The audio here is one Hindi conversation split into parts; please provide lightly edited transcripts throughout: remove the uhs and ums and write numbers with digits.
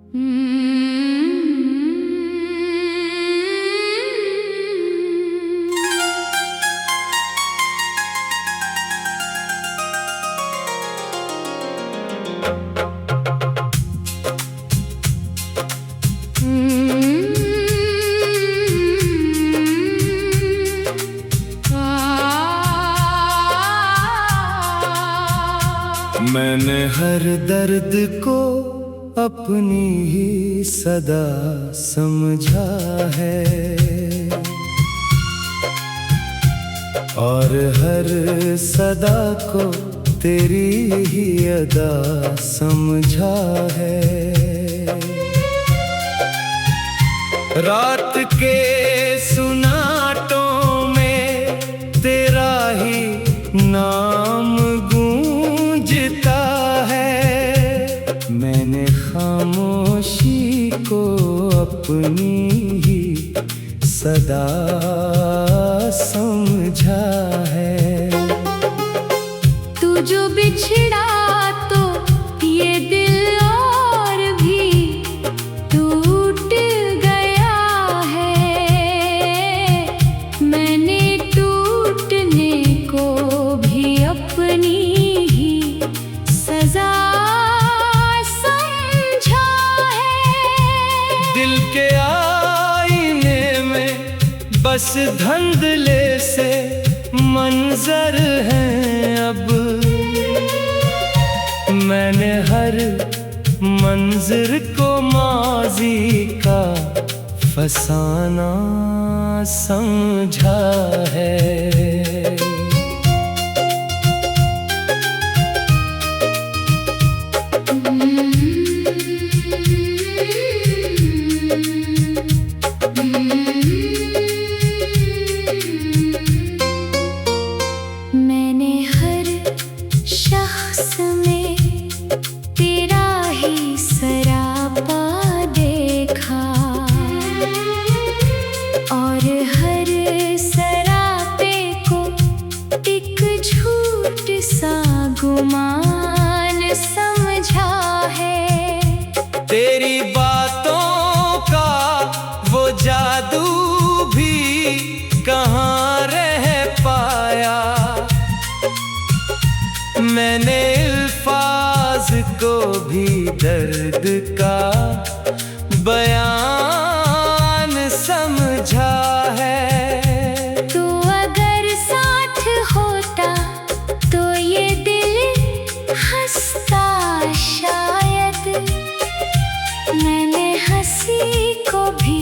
मैंने हर दर्द को अपनी ही सदा समझा है और हर सदा को तेरी ही अदा समझा है। रात के सुनाटों में तेरा ही नाम गूंजता है। मैंने खामोशी को अपनी ही सदा समझा है। तू जो बिछड़ा तो ये दिल और भी टूट गया है। मैंने टूटने को भी अपनी ही सजा समझा है। दिल के आईने में बस धुंधले से मंजर हैं अब। मैंने हर मंजर को माजी का फसाना समझा है। मैंने हर शख्स में तेरा ही सरापा देखा और हर सरापे को एक झूठ सा गुमान समझा है। तेरी बातों का वो जादू भी कहाँ रह पाया। मैंने अल्फाज को भी दर्द का बयान समझा है। तू अगर साथ होता तो ये दिल हंसता शायद। मैंने हंसी को भी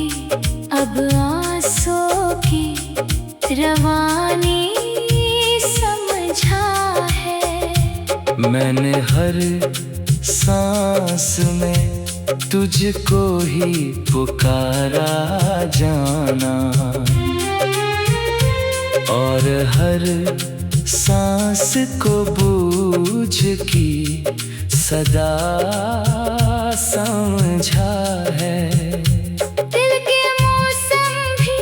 अब आंसू की रवानी समझा है। मैंने हर सांस में तुझको ही पुकारा जाना और हर सांस को बूझ की सदा समझा है। दिल के मौसम भी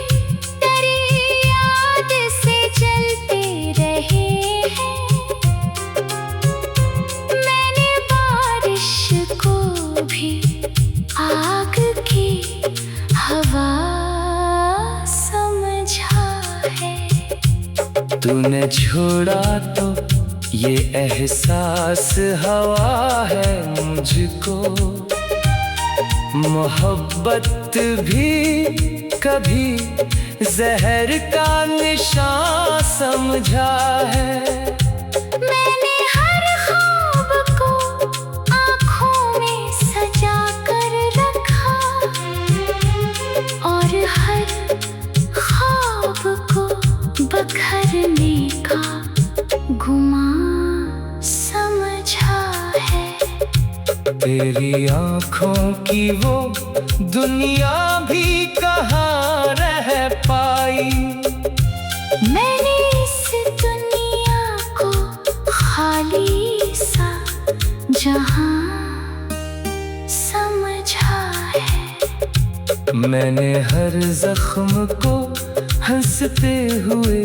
तेरी याद से चलते रहे हैं। मैंने बारिश को भी आग की हवा समझा है। तूने छोड़ा तो ये एहसास हवा है मुझको। मोहब्बत भी कभी जहर का निशान समझा है। मैंने हर ख्वाब को आँखों में सजा कर रखा और हर ख्वाब को बखरने का गुमान समझा है। तेरी आँखों की वो दुनिया भी कहाँ रह पाई। मैंने इस दुनिया को खाली सा जहां समझा है। मैंने हर जख्म को हंसते हुए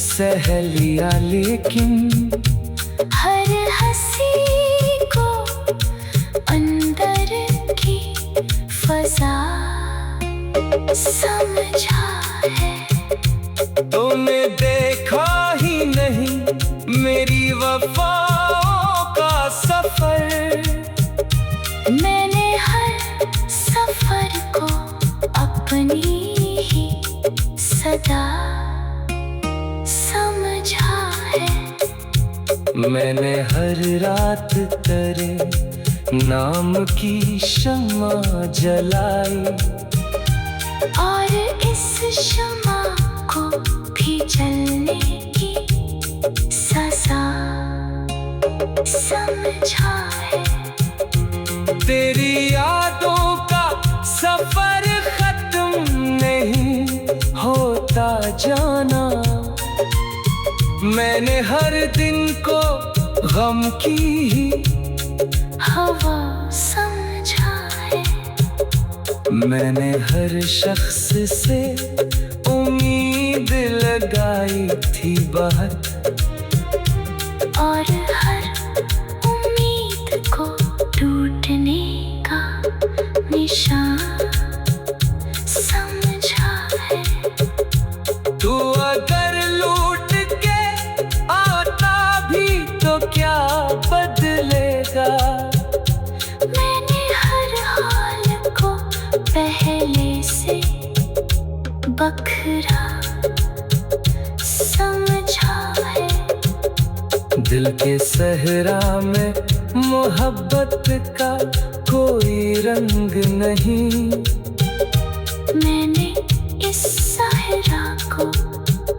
सह लिया लेकिन हर हंसी को अंदर की सजा समझा है। तूने देखा ही नहीं मेरी वफाओं का सफर। मैंने हर सफर को अपनी ही सदा समझा है। मैंने हर रात तेरे नाम की शम्मा जलाई, और इस शम्मा को भी जलने की सजा समझा है। तेरी यादों का सफर खत्म नहीं होता जाना। मैंने हर दिन को गम की ही हवा समझा है। मैंने हर शख्स से उम्मीद लगाई थी बाहर, और हर उम्मीद को टूटने का निशान समझा है। तू अगर लूट के आता भी तो क्या बदलेगा। मैंने हर हाल को पहले से बखरा समझा है। दिल के सहरा में मोहब्बत का कोई रंग नहीं। मैंने इस सहरा को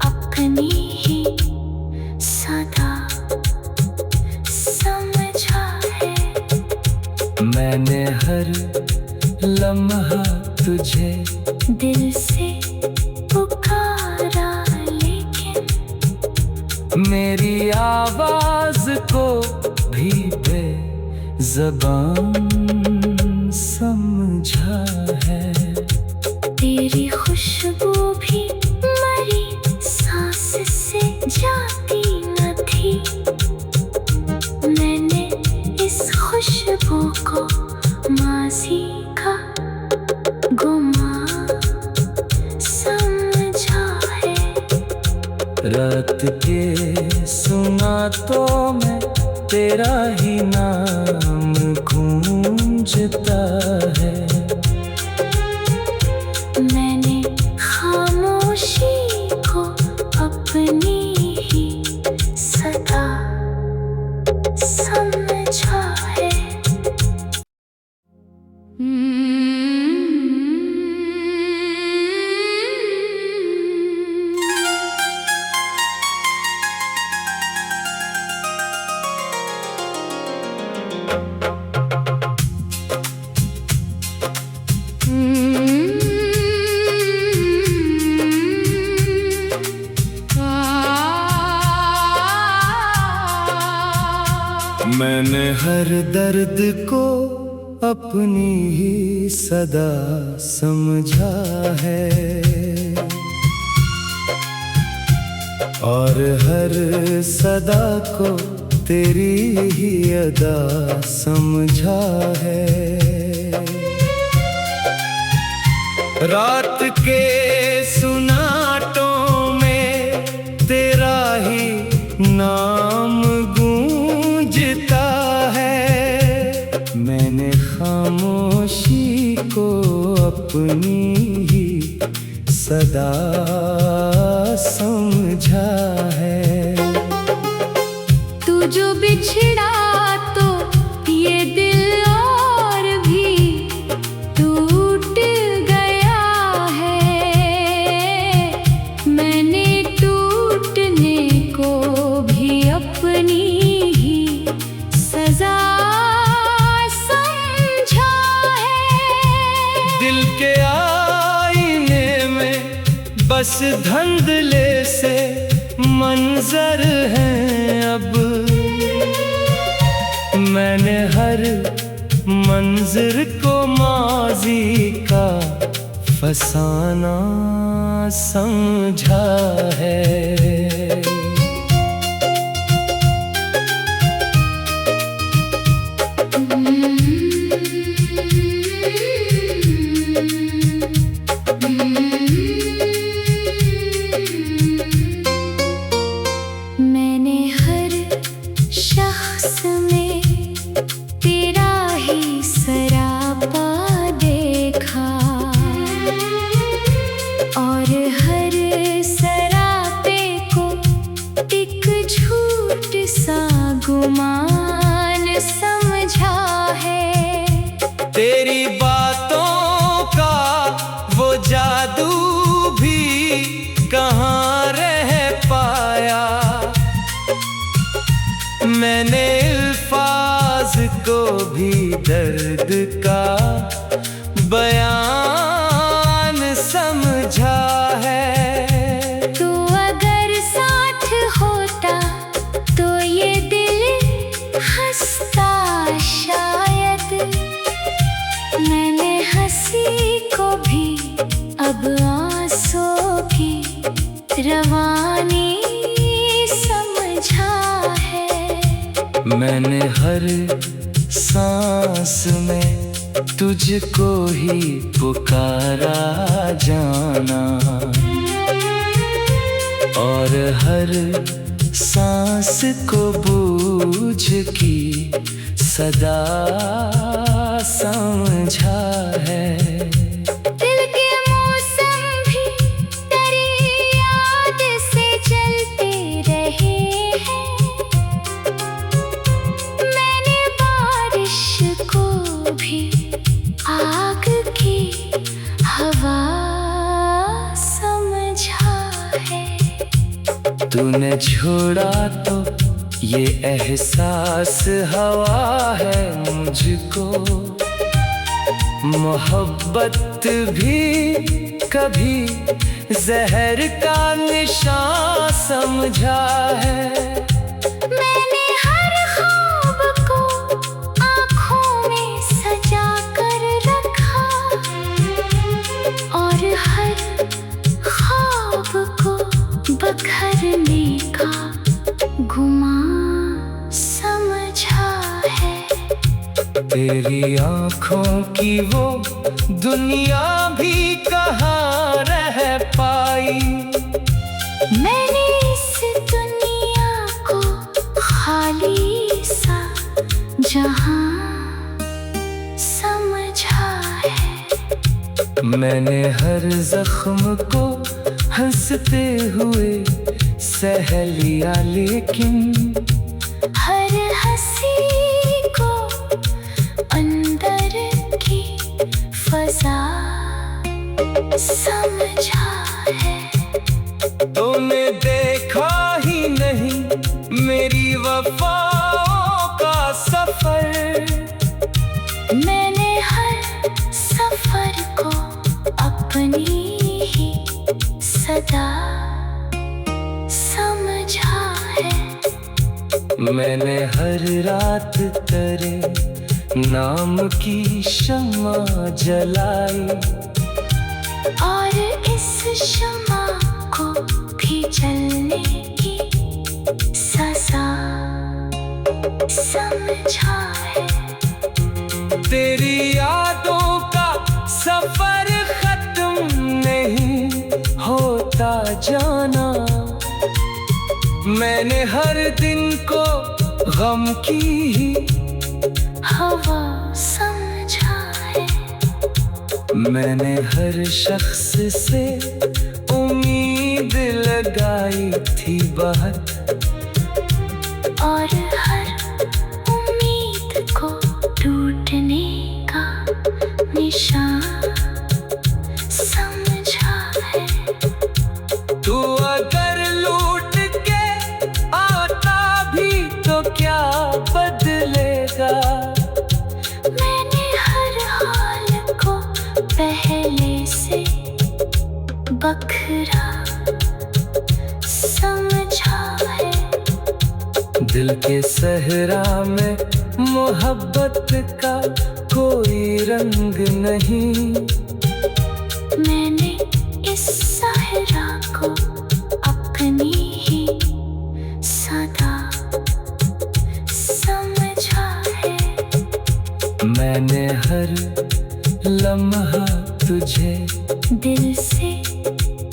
अपनी ही सदा समझा है। मैंने हर लम्हा तुझे दिल से पुकारा, लेकिन मेरी आवाज को भी बेज़बान समझा है। तेरी खुशबू भी मरी सांस से जाती न थी। मैंने इस खुशबू को माज़ी का गुमा समझा है। रात के सुना तो मैं तेरा ही नाम गूंजता है। मैंने खामोशी को अपनी ही सदा समझा है। मैंने हर दर्द को अपनी ही सदा समझा है, और हर सदा को तेरी ही अदा समझा है। रात के सुनाटों में तेरा ही नाम गूंजता है। मैंने खामोशी को अपनी ही सदा समझा है। तू जो बिछड़ा तो ये दिल और भी टूट गया है। मैंने टूटने को भी अपनी ही सजा समझा है। दिल के आईने में बस धुंधले से मंजर हैं अब। मैंने हर मंजर को माजी का फसाना समझा है। तेरी बातों का वो जादू भी कहाँ रह पाया। मैंने अल्फाज को भी दर्द का बयान समझा है। तू अगर साथ होता तो ये दिल हंसता शायद। मैंने हंसी को भी अब आंसू की रवानी समझा है। मैंने हर सांस में तुझको ही पुकारा जाना, और हर सांस को बूझ की सदा समझा है। दिल के मौसम भी तेरी याद से चलते रहे हैं। मैंने बारिश को भी आग की हवा समझा है। तूने छोड़ा तो ये एहसास हवा है मुझको। मोहब्बत भी कभी जहर का निशान समझा है। मैंने हर ख्वाब को आँखों में सजा कर रखा, और हर ख्वाब को बखरने का गुमा समझा है। तेरी आँखों की वो दुनिया भी कहाँ रह पाई। मैंने इस दुनिया को खाली सा जहां समझा है। मैंने हर जख्म को हंसते हुए सह लिया, लेकिन हर हंसी को अंदर की फजा समझा है। तूने देखा ही नहीं मेरी वफाओं का सफर। मैंने हर सफर को अपनी ही सदा समझा है। मैंने हर रात तेरे नाम की शम्मा जलाई, और इस शम्मा को भी जलने की सजा समझा है। तेरी यादों का सफर खत्म नहीं होता जाना। मैंने हर दिन को गम की ही हवा समझा है। मैंने हर शख्स से उम्मीद लगाई थी बहुत, और हर उम्मीद को टूटने का निशान समझा है। तू अगर लूट के आता भी तो क्या बदलेगा। मैंने हर हाल को पहले से बखरा समझा है। दिल के सहरा में मोहब्बत का कोई रंग नहीं। मैंने इस सहरा को अपनी ही सदा समझा है। मैंने हर लम्हा तुझे दिल से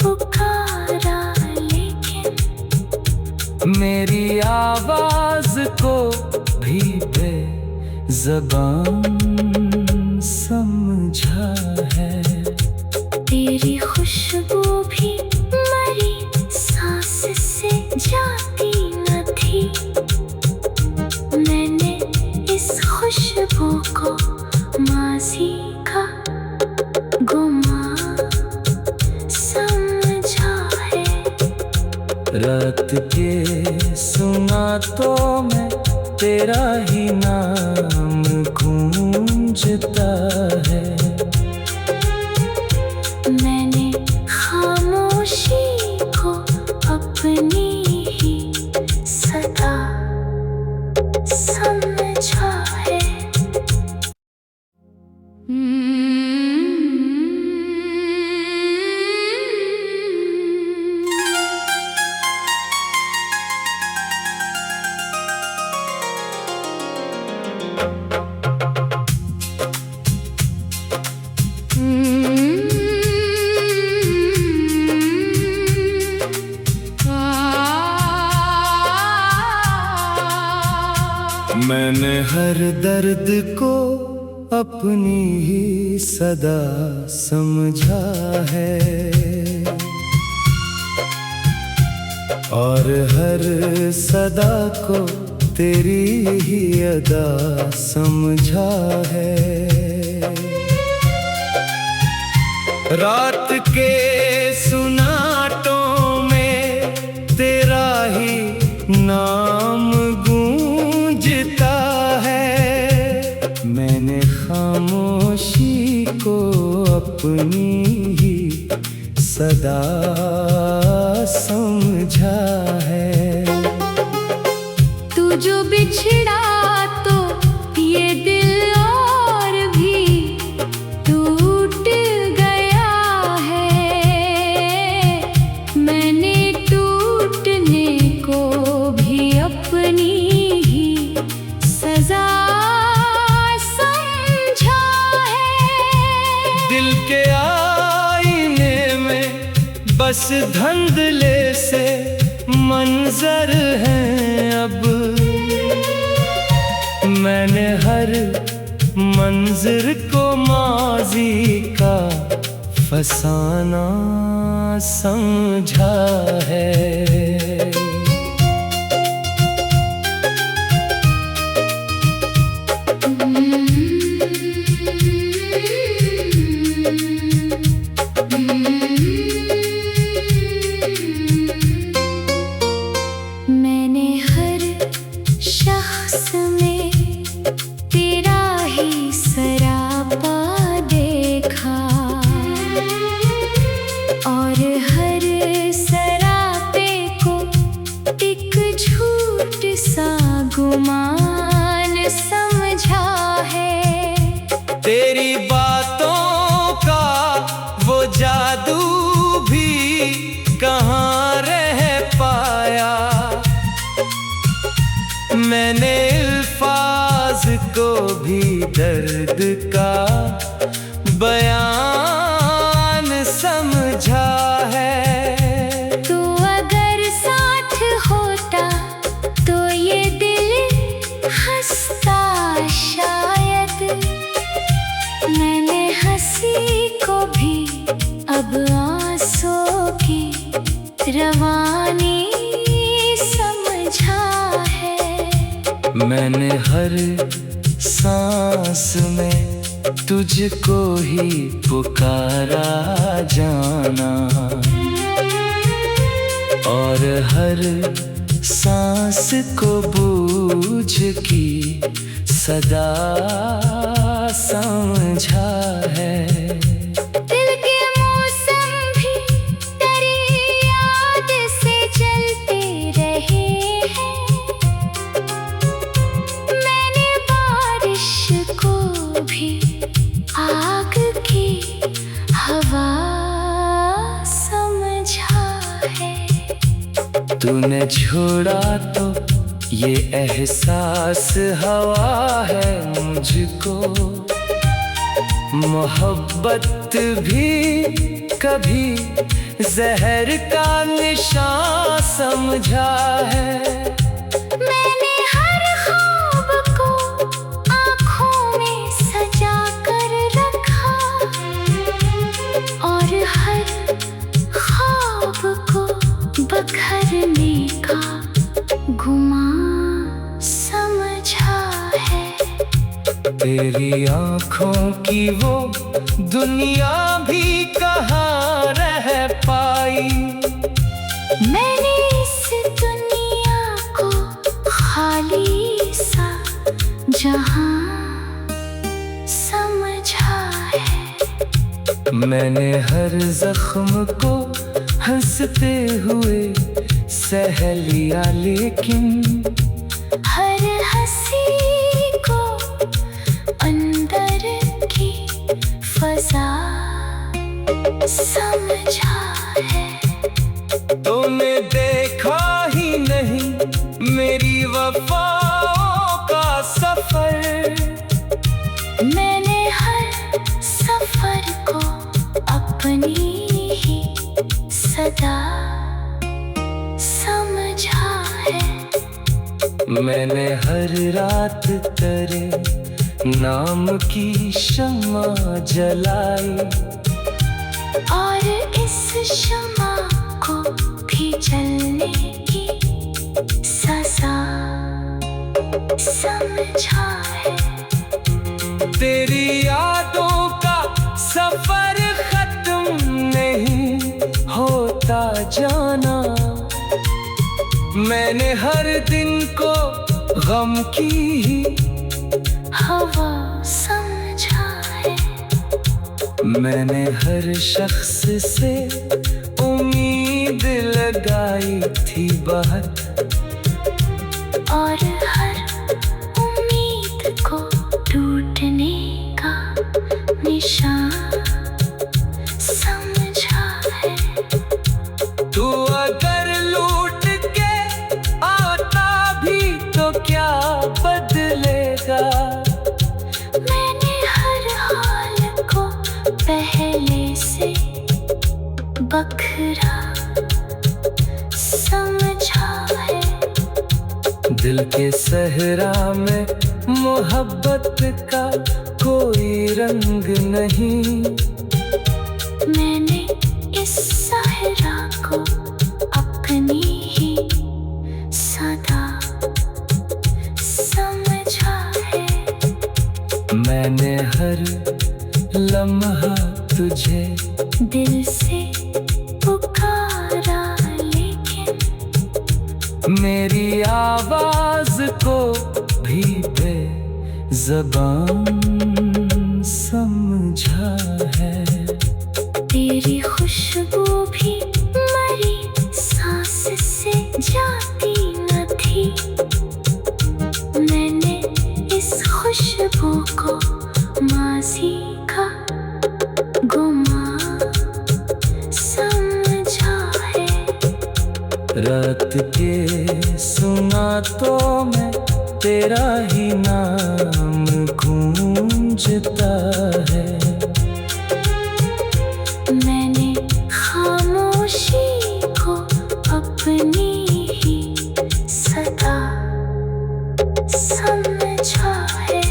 पुकारा, लेकिन मेरी आवाज को भी बेज़बान समझा है। तेरी खुशबू भी मरी सांस से जाती न थी। मैंने इस खुशबू को माजी का गुमा समझा है। रात के सुना तो मैं तेरा ही नाम गूंजता है। मैंने खामोशी को अपनी ही सदा समझा है। मैंने हर दर्द को अपनी ही सदा समझा है और हर सदा को तेरी ही अदा समझा है। रात के सुनाटों में तेरा ही नाम गूंजता है। मैंने खामोशी को अपनी ही सदा समझा है। तू जो बिछड़ा तो ये दिल और भी टूट गया है। मैंने टूटने को भी अपनी ही सजा समझा है। दिल के आईने में बस धुंधले से मंजर हैं अब। मैंने हर मंजर को माजी का फसाना समझा है। मैंने हर शख्स में तेरा ही सरापा देखा और हर सरापे को एक झूठ सा गुमान समझा है। तेरी बातों का वो जादू भी कहाँ रह पाया। मैंने अल्फाज को भी दर्द का बयान समझा है। तू अगर साथ होता तो ये दिल हंसता शायद। मैंने हंसी को भी अब आंसू की रवानी समझा है। मैंने हर सांस में तुझको ही पुकारा जाना और हर सांस को बूझ की सदा समझा है। दिल के मौसम भी तेरी याद से चलते रहे हैं। मैंने बारिश को भी आग की हवा समझा है। तूने छोड़ा तो ये एहसास हवा है मुझको। मोहब्बत भी कभी जहर का निशान समझा है। मैंने हर ख्वाब को आँखों में सजा कर रखा और हर ख्वाब को बखरने का गुमा समझा है। तेरी आँखों की वो दुनिया भी कहाँ रह पाई। मैंने इस दुनिया को खाली सा जहां समझा है। मैंने हर जख्म को हंसते हुए सह लिया, लेकिन हर हंसी को अंदर की फजा समझा है। तूने देखा ही नहीं मेरी वफाओं का सफर। मैंने हर सफर को अपनी ही सदा समझा है। मैंने हर रात तेरे नाम की शम्मा जलाई, और इस शम्मा को भी जलने की सजा समझा है। तेरी यादों का सफर खत्म नहीं होता जाना। मैंने हर दिन को गम की ही हवा समझा है। मैंने हर शख्स से उम्मीद लगाई थी बहुत, और हर उम्मीद को टूटने का निशान समझा है। तू अगर लूट के आता भी तो क्या बदलेगा। मैंने हर हाल को पहले से बखरा समझा है। दिल के सहरा में मोहब्बत का कोई रंग नहीं। मैंने इस सहरा को अपनी ही सदा समझा है। मैंने हर लम्हा तुझे दिल से पुकारा, लेकिन मेरी आवाज को भी बेज़बान समझा है। तेरी खुशबू भी मरी सांस से जाती न थी। मैंने इस खुशबू को माज़ी का गुमा समझा है। रात के सुनातों में तेरा ही नाम गूंजता है। मैंने खामोशी को अपनी ही सदा समझा है।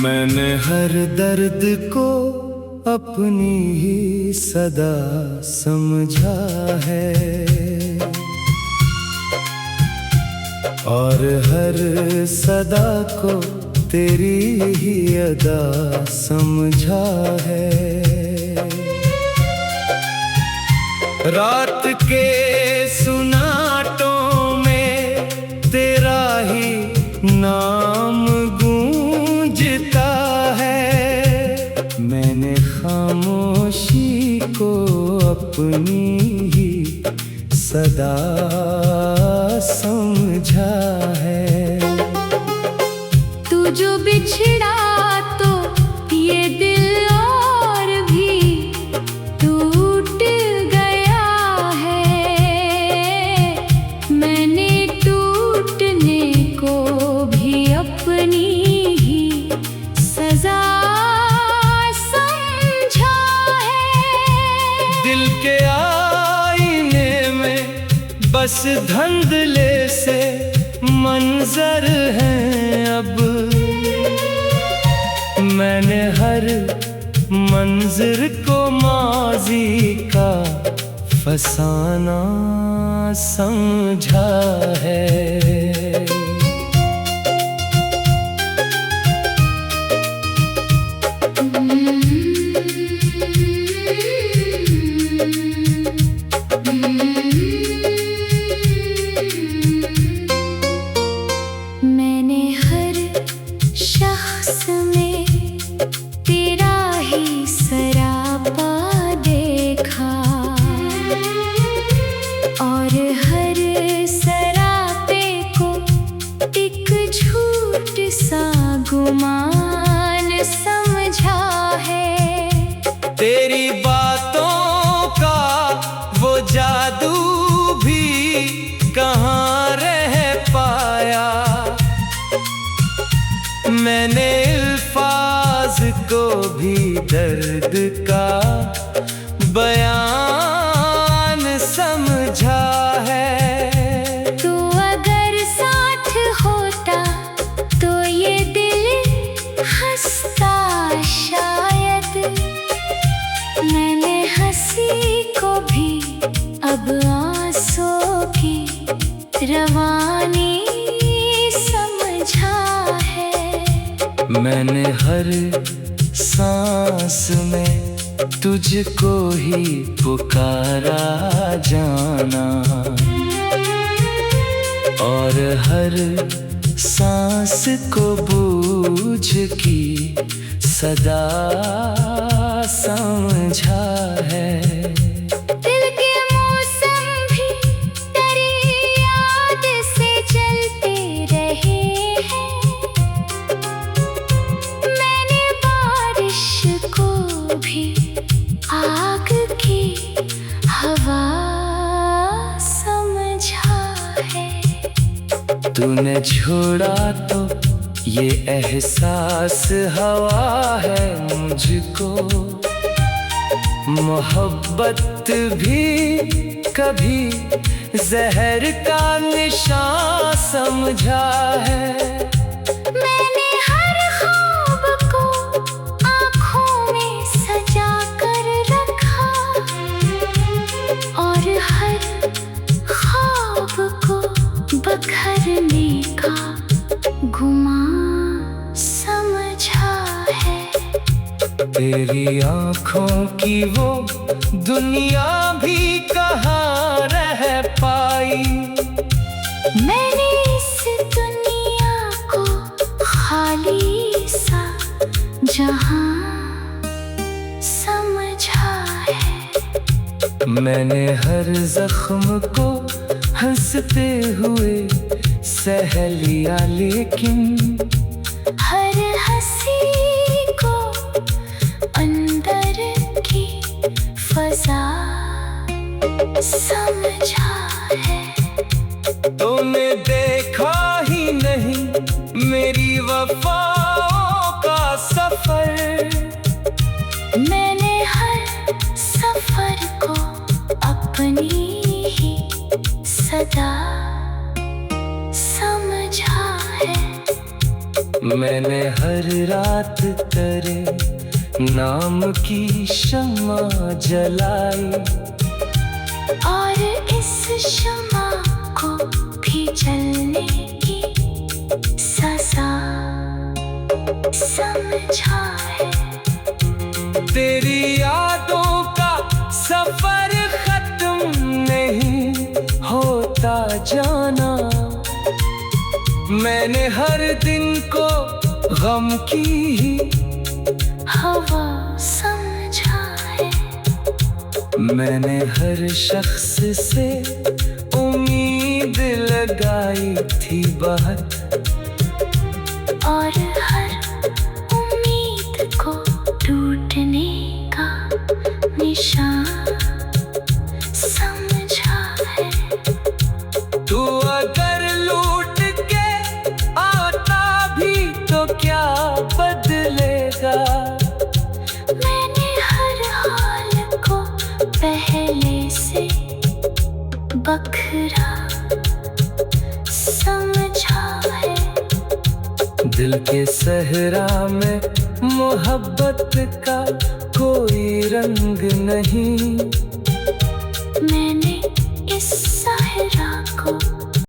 मैंने हर दर्द को अपनी ही सदा समझा है, और हर सदा को तेरी ही अदा समझा है। रात के सुनाटों में तेरा ही नाम गूंजता है। मैंने खामोशी को अपनी ही सदा समझा है। तू जो बिछड़ा तो ये दिल और भी टूट गया है। मैंने टूटने को भी अपनी ही सजा समझा बस धंधले से मंजर हैं अब। मैंने हर मंजर को माजी का फसाना समझा है। मैंने हर शख्स में तेरा ही सरापा देखा, और हर सरापे को एक झूठ सा गुमान समझा है। तेरी बातों का वो जादू भी कहाँ रह पाया। मैंने अल्फाज को भी दर्द का बयान समझा है। तू अगर साथ होता तो ये दिल हंसता शायद। मैंने हंसी को भी अब आंसू की रवानी समझा है। मैंने हर सांस में तुझको ही पुकारा जाना, और हर सांस को बूझ की सदा समझा है। दिल के मौसम भी तेरी याद से चलते रहे हैं। मैंने बारिश को भी आग की हवा समझा है। तूने छोड़ा तो ये एहसास हवा है मुझको। मोहब्बत भी कभी जहर का निशान समझा है। मैंने हर ख्वाब को आँखों में सजा कर रखा, और हर ख्वाब को बखरने का गुमान समझा है। तेरी आँखों की वो दुनिया भी कहाँ रह पाई। मैंने इस दुनिया को खाली सा जहां समझा है। मैंने हर जख्म को हंसते हुए सह लिया, लेकिन हर हंसी को अंदर की फजा समझा है। तूने देखा ही नहीं मेरी वफाओं का सफर। मैंने हर सफर को अपनी ही सदा समझा है। मैंने हर रात तेरे नाम की शम्मा जलाई, और इस शम्मा को भी जलने की सजा समझा है। तेरी यादों का सफर खत्म नहीं होता जाना। मैंने हर दिन को गम की ही हवा समझा है। मैंने हर शख्स से उम्मीद लगाई थी बहुत, और हर उम्मीद को टूटने का निशान समझा है। तू अगर लूट के आता भी तो क्या बदलेगा। मैंने हर हाल को पहले से बखरा दिल के सहरा में मोहब्बत का कोई रंग नहीं।